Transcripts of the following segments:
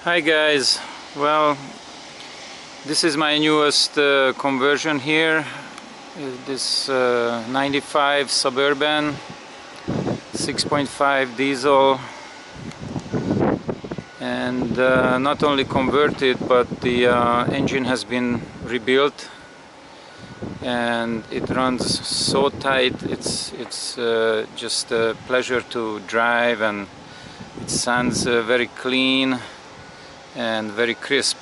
Hi guys, well, this is my newest conversion here. This 95 Suburban 6.5 diesel, and not only converted, but the engine has been rebuilt and it runs so tight. It's just a pleasure to drive, and it sounds very clean and very crisp.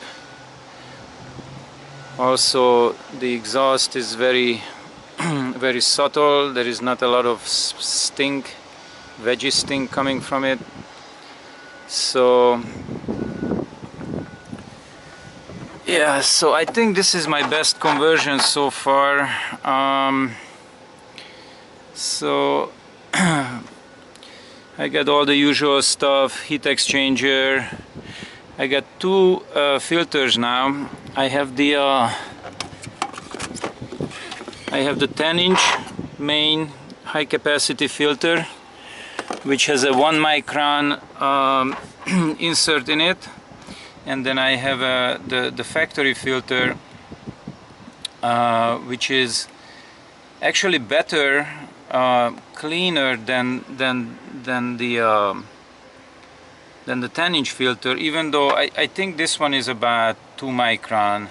Also, the exhaust is very very subtle. There is not a lot of stink, veggie stink coming from it. So yeah, so I think this is my best conversion so far. So I got all the usual stuff: heat exchanger. I got two filters now. I have the 10-inch main high capacity filter, which has a 1 micron insert in it, and then I have the factory filter, which is actually better, cleaner than the 10-inch filter, even though I think this one is about 2 micron.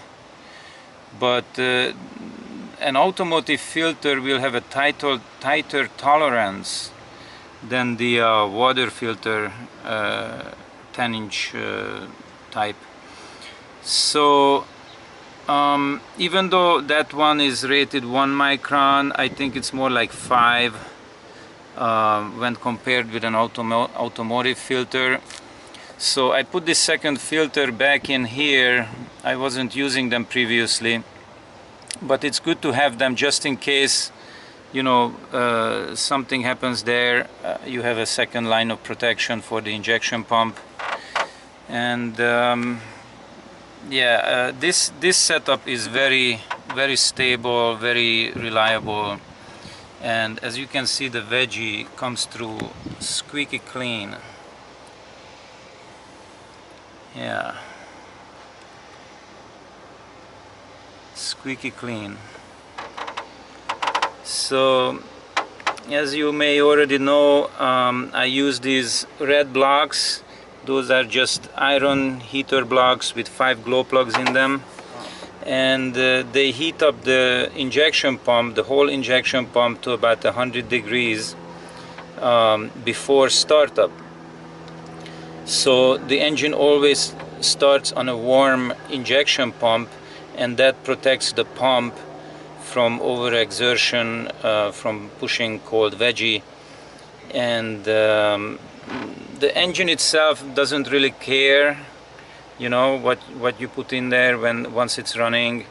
But an automotive filter will have a tighter tolerance than the water filter 10-inch type. So even though that one is rated 1 micron, I think it's more like 5 when compared with an automotive filter. So I put this second filter back in here. I wasn't using them previously, but it's good to have them just in case, you know, something happens there. You have a second line of protection for the injection pump. And yeah, this setup is very stable, very reliable, and as you can see, the veggie comes through squeaky clean. Yeah, squeaky clean. So as you may already know, I use these red blocks. Those are just iron heater blocks with 5 glow plugs in them, and they heat up the injection pump, the whole injection pump, to about 100 degrees before startup. So the engine always starts on a warm injection pump, and that protects the pump from overexertion, from pushing cold veggie. And the engine itself doesn't really care, you know, what you put in there once it's running,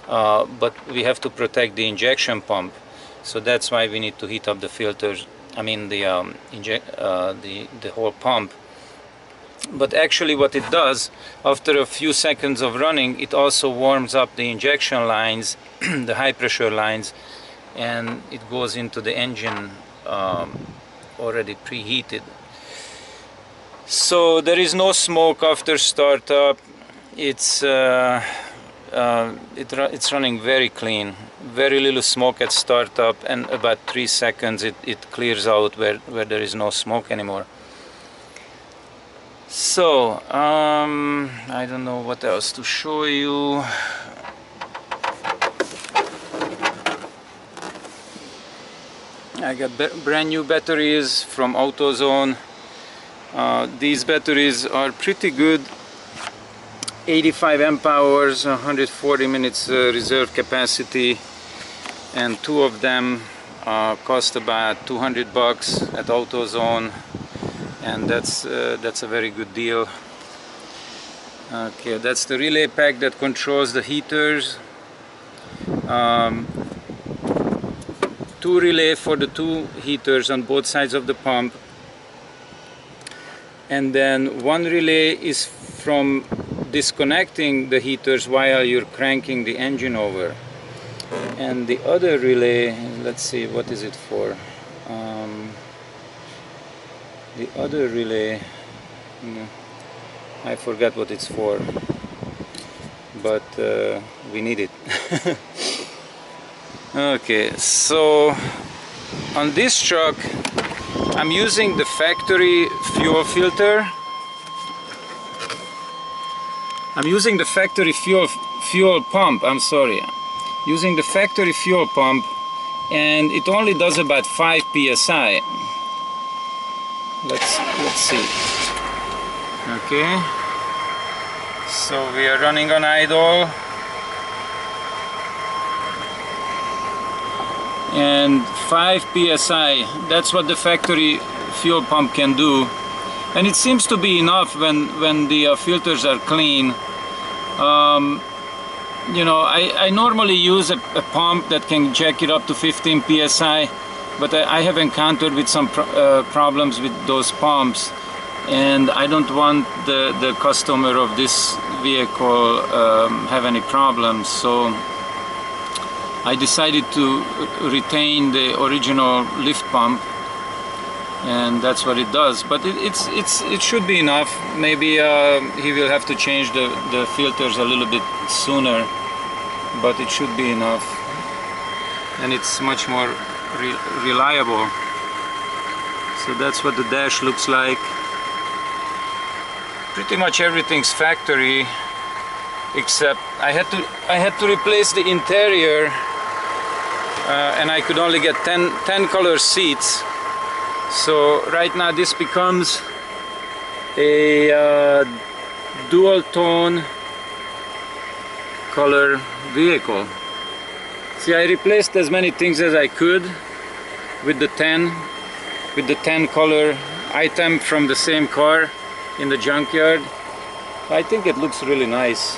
but we have to protect the injection pump. So that's why we need to heat up the filters, I mean the whole pump. But actually what it does, after a few seconds of running, it also warms up the injection lines, the high pressure lines, and it goes into the engine already preheated. So there is no smoke after startup. It's running very clean, very little smoke at startup, and about 3 seconds it clears out where there is no smoke anymore. So I don't know what else to show you. I got brand new batteries from AutoZone. These batteries are pretty good. 85 amp hours, 140 minutes reserve capacity, and 2 of them cost about 200 bucks at AutoZone, and that's a very good deal. Okay, that's the relay pack that controls the heaters. 2 relay for the 2 heaters on both sides of the pump, and then 1 relay is from disconnecting the heaters while you're cranking the engine over, and the other relay, let's see, what is it for? The other relay I forgot what it's for, but we need it. Okay, so on this truck I'm using the factory fuel filter. I'm using the factory fuel pump, I'm sorry. Using the factory fuel pump, and it only does about 5 psi. Let's see. Okay. So we are running on idle. And 5 psi, that's what the factory fuel pump can do. And it seems to be enough when the filters are clean. You know, I normally use a pump that can jack it up to 15 psi, but I have encountered with some problems with those pumps, and I don't want the customer of this vehicle have any problems. So I decided to retain the original lift pump, and that's what it does. But it should be enough. Maybe he will have to change the filters a little bit sooner, but it should be enough, and it's much more reliable. So that's what the dash looks like. Pretty much everything's factory, except I had to replace the interior, and I could only get 10 color seats. So right now this becomes a dual tone color vehicle. See, I replaced as many things as I could with the 10 color item from the same car in the junkyard. I think it looks really nice,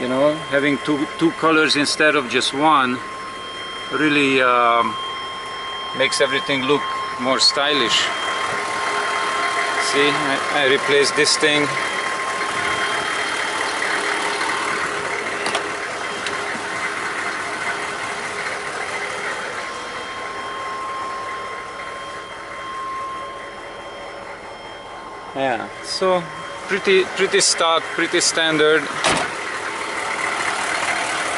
you know, having two colors instead of just one really makes everything look more stylish. See, I replaced this thing. Yeah, so pretty stock, pretty standard.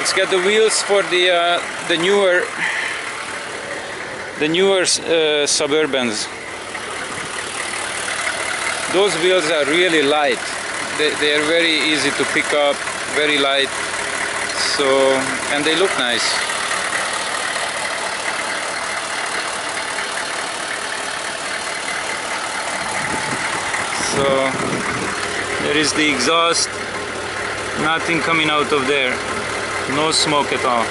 It's got the wheels for the newer Suburbans. Those wheels are really light. They are very easy to pick up, very light. So, and they look nice. So there is the exhaust, nothing coming out of there, no smoke at all,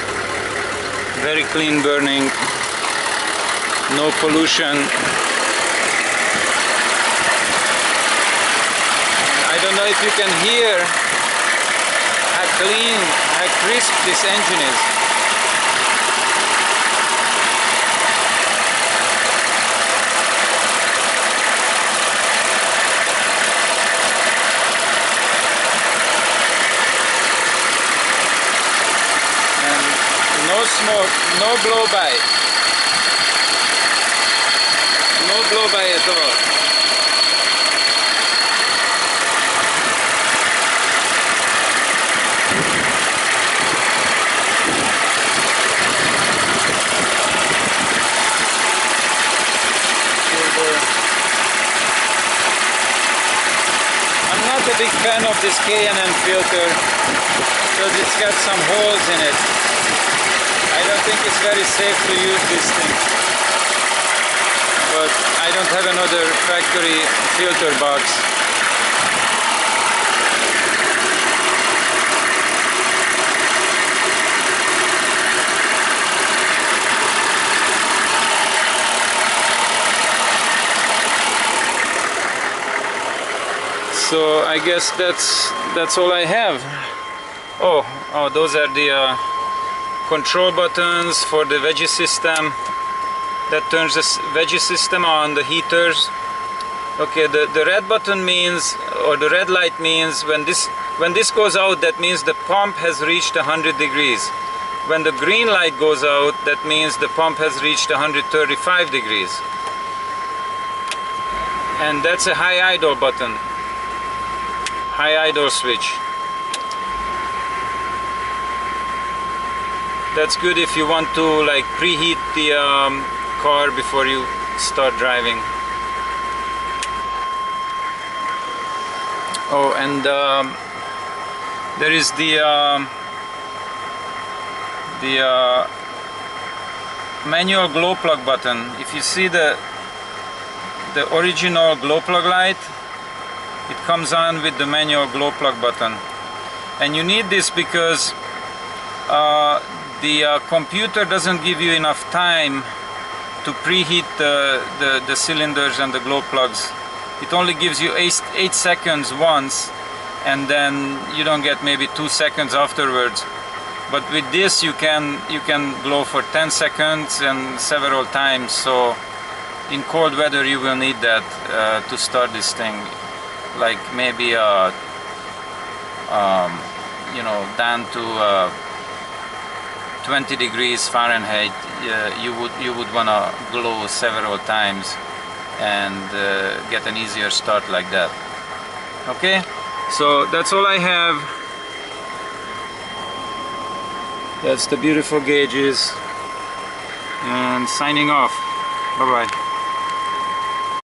very clean burning, no pollution. I don't know if you can hear how clean, how crisp this engine is. No smoke, no blow-by. No blow-by at all. I'm not a big fan of this K&N filter because it's got some holes in it. I don't think it's very safe to use this thing, but I don't have another factory filter box. So I guess that's all I have. Oh, those are the control buttons for the veggie system. That turns the veggie system on, the heaters. Okay, the red button means, or the red light means, when this goes out, that means the pump has reached 100 degrees. When the green light goes out, that means the pump has reached 135 degrees. And that's a high idle button. high idle switch. That's good if you want to like preheat the car before you start driving. Oh, and there is the manual glow plug button. If you see the original glow plug light, it comes on with the manual glow plug button, and you need this because the computer doesn't give you enough time to preheat the cylinders and the glow plugs. It only gives you 8 seconds once, and then you don't get maybe 2 seconds afterwards. But with this you can glow for 10 seconds and several times. So in cold weather you will need that to start this thing. Like maybe you know, down to 20 degrees Fahrenheit, you would want to glow several times and get an easier start like that. Okay, so that's all I have. That's the beautiful gauges, and signing off. Bye bye.